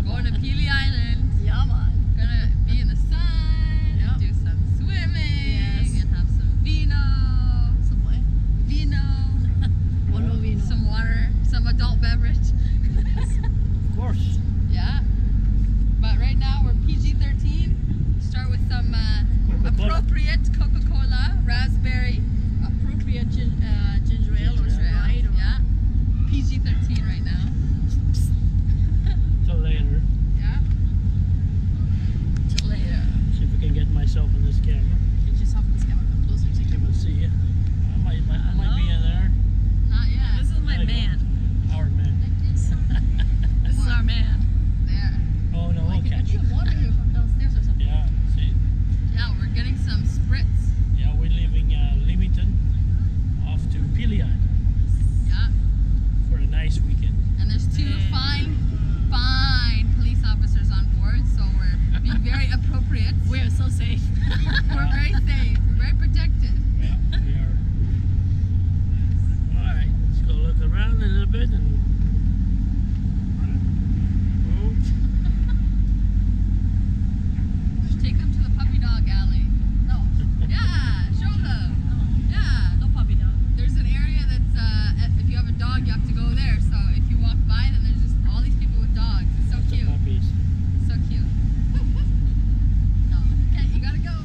Going to Pelee Island. Yeah, man. Gonna be in the sun, Yep. do some swimming, Yes. and have some vino. Some what? Vino. What no vino? Some water, some adult beverage. Of course. Yeah. But right now we're PG-13. Start with some Coca-Cola. appropriate Coca-Cola, raspberry. Appropriate ginger ale or Ginger ale, Sprite or yeah. PG-13 right now. Till later. Yeah. till later. See if I can get myself in this camera. Get yourself in this camera. Come closer to You can see it. I might be in there. Not yet. This is my There you go. man. Our man. This is our man. There. Oh no, we'll catch You it. have water here from downstairs or something. Yeah, see. Yeah, we're getting some spritz. Yeah, we're leaving Leamington off to Pelee Island Yeah. for a nice weekend. And there's two fine police officers on board, so we're being very appropriate. We are so safe. We're very safe, very protected. Yeah, we are. Alright, let's go look around a little bit and Just take them to the puppy dog alley. No. Yeah, show them. No. Yeah. No puppy dog. There's an area that's, if you have a dog, you have to go there. So if you walk by, then there's just all these people with dogs. It's so lots of cute. puppies. So cute. No. Okay, you gotta go.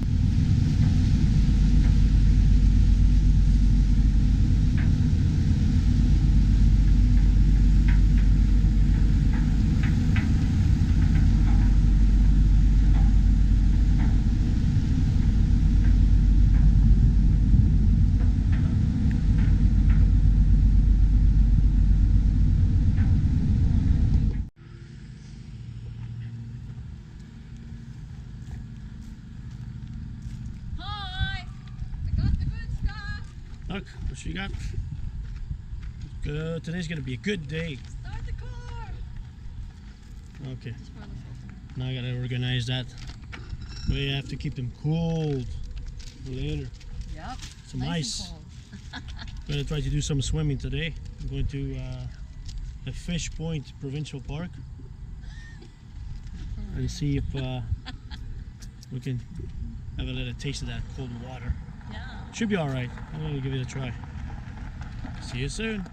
Hi. I got the good stuff. Look, what she got. Good. Today's gonna be a good day. Start the car. Okay. Now I gotta organize that. We have to keep them cold for later. Yep. Some Nice ice. and cold. I'm gonna try to do some swimming today. I'm going to the Fish Point Provincial Park and see if we can have a little taste of that cold water. Yeah. Should be all right. I'm gonna give it a try. See you soon.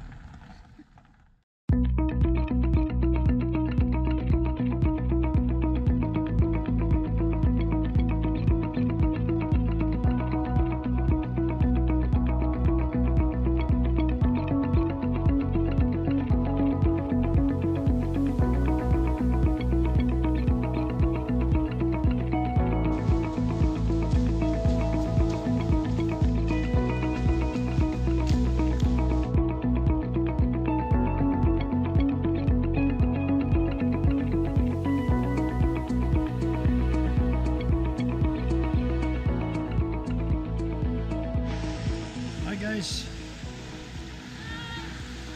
Hi guys.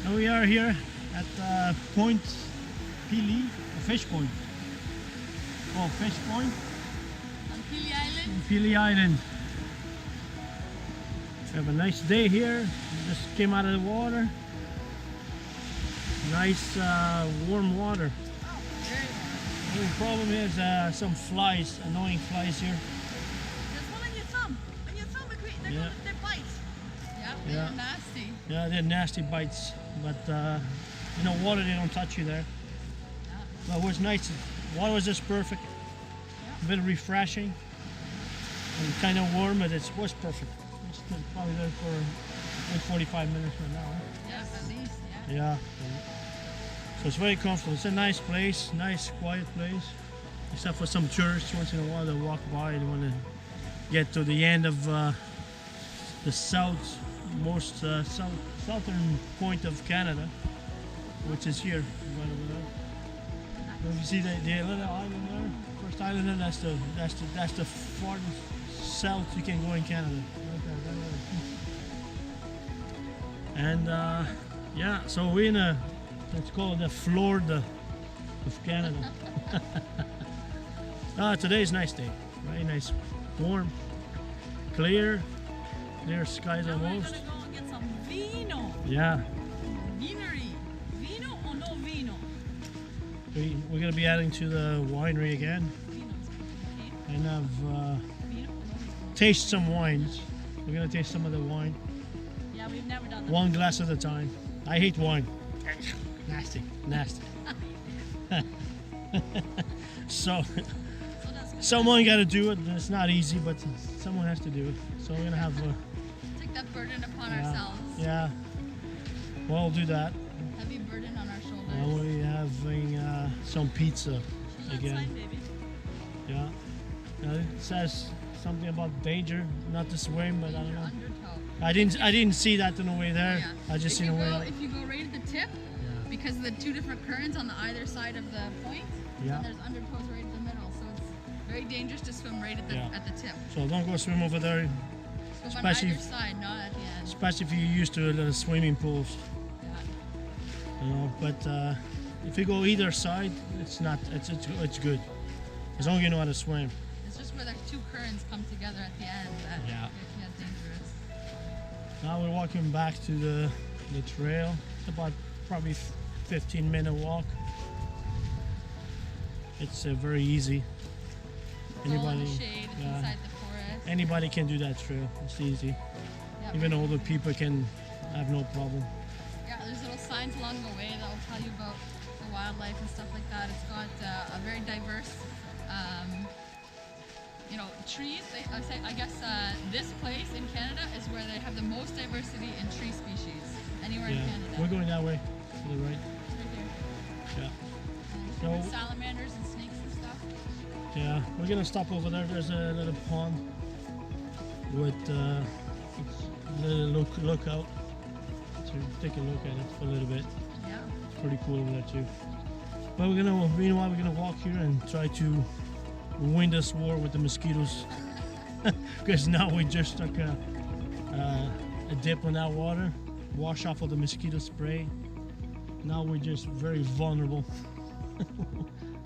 Now we are here at Point Pelee, a fish point. Oh, Fish Point, On Pelee Island. Pelee Island. We have a nice day here. We just came out of the water. Nice warm water. Very warm. The problem is some flies, annoying flies here. There's one on your thumb. On your thumb, Yeah. they bite. Yeah, Yeah. they're nasty. Yeah, they're nasty bites, but you know, water, they don't touch you there. But what's nice, water was just perfect. A bit refreshing and kind of warm, but it was perfect. It's probably there for like 45 minutes right now. Huh? Yes, at least. Yeah. Yeah. So it's very comfortable. It's a nice place, nice quiet place. Except for some tourists once in a while that walk by and want to get to the end of the southernmost southern point of Canada, which is here, right over there. So you see the little island there, first island there. That's the farthest south you can go in Canada. Right there, right there. And yeah, so we're in a, let's call it the Florida of Canada. Today's a nice day, very nice, warm, clear skies Now we're almost. gonna go and get some some vino. Yeah, Winery. Vino or no vino? we're gonna be adding to the winery again Vino. Okay. and have Vino or no vino? taste some wines. We're gonna taste some of the wine, Yeah, we've never done that. one glass at a time. I hate wine. Nasty, nasty. So So that's good. someone got to do it. It's not easy, but someone has to do it. So we're gonna have Take that burden upon yeah, ourselves. yeah. Well, we'll do that. Heavy burden on our shoulders. And we're having some pizza That's again. fine, baby. Yeah. It says something about danger, not to swim, but I don't Your know. undertow. I didn't see that on the way there. Yeah. I just if seen you the way go, out. if you go right at the tip, Yeah. because of the two different currents on the either side of the point, Yeah. and there's undertows right in the middle, so it's very dangerous to swim right at the Yeah. at the tip. So don't go swim over there, Swim on Especially either if- side, not at the end. especially if you're used to the swimming pools. Yeah. You know, but if you go either side, it's not. It's good. As long as you know how to swim. It's just where the two currents come together at the end that Yeah. gets dangerous. Now we're walking back to the trail. It's about probably 15-minute walk. It's very easy. It's all in the shade, it's yeah, inside the forest. anybody can do that trail. It's easy. Yeah, Even older people can have no problem. Yeah, there's little signs along the way that will tell you about the wildlife and stuff like that. It's got a very diverse, trees. I guess this place in Canada is where they have the most diversity in tree species anywhere in Yeah, Canada. we're going that way to the right. Right here. Yeah, And there's So- different salamanders and snakes and stuff. yeah. We're gonna stop over there. There's a little pond with a little lookout. So take a look at it for a little bit. Yeah. It's pretty cool over there too. But meanwhile, we're gonna walk here and try to win this war with the mosquitoes. Because now we just took a dip on that water, wash off all the mosquito spray. Now we're just very vulnerable.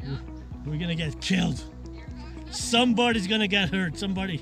Yeah. We're gonna get killed. Somebody's gonna get hurt. Somebody.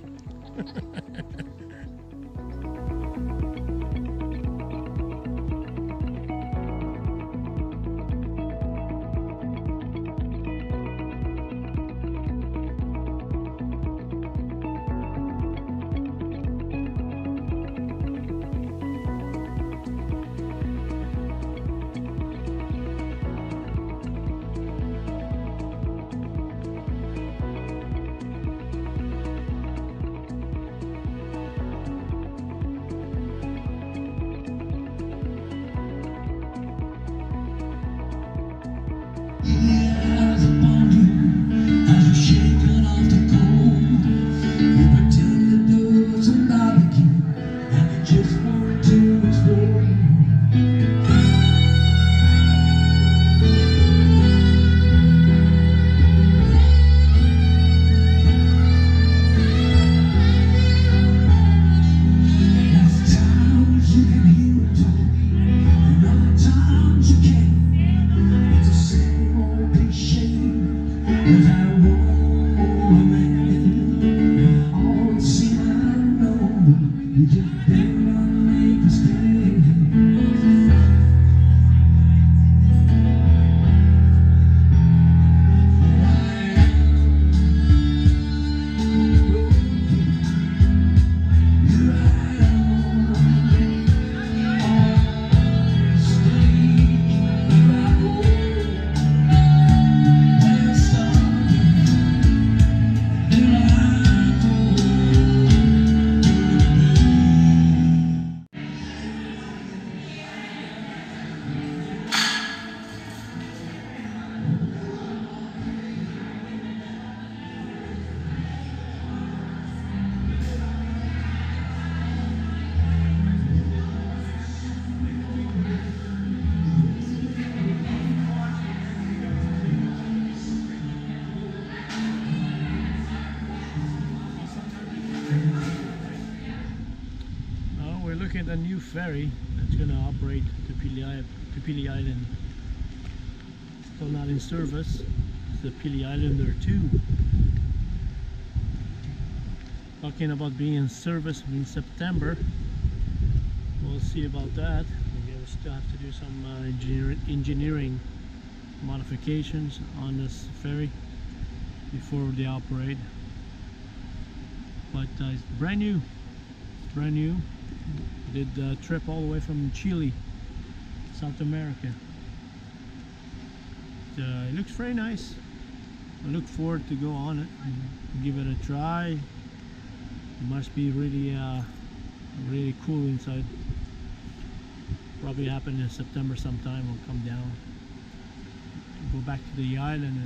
We're looking at a new ferry that's going to operate to Pelee Island. Still not in service. It's the Pelee Islander 2. Talking about being in service in September. we'll see about that. We still have to do some engineering modifications on this ferry before they operate. But it's brand new. It's brand new. Did the trip all the way from Chile, South America. It looks very nice. I look forward to go on it and give it a try. It must be really really cool inside. Probably happen in September sometime. We'll come down, go back to the island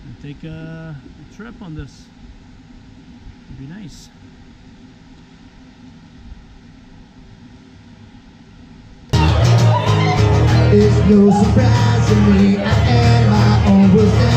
and take a trip on this. It'd be nice. It's no surprise to me, I am my own worst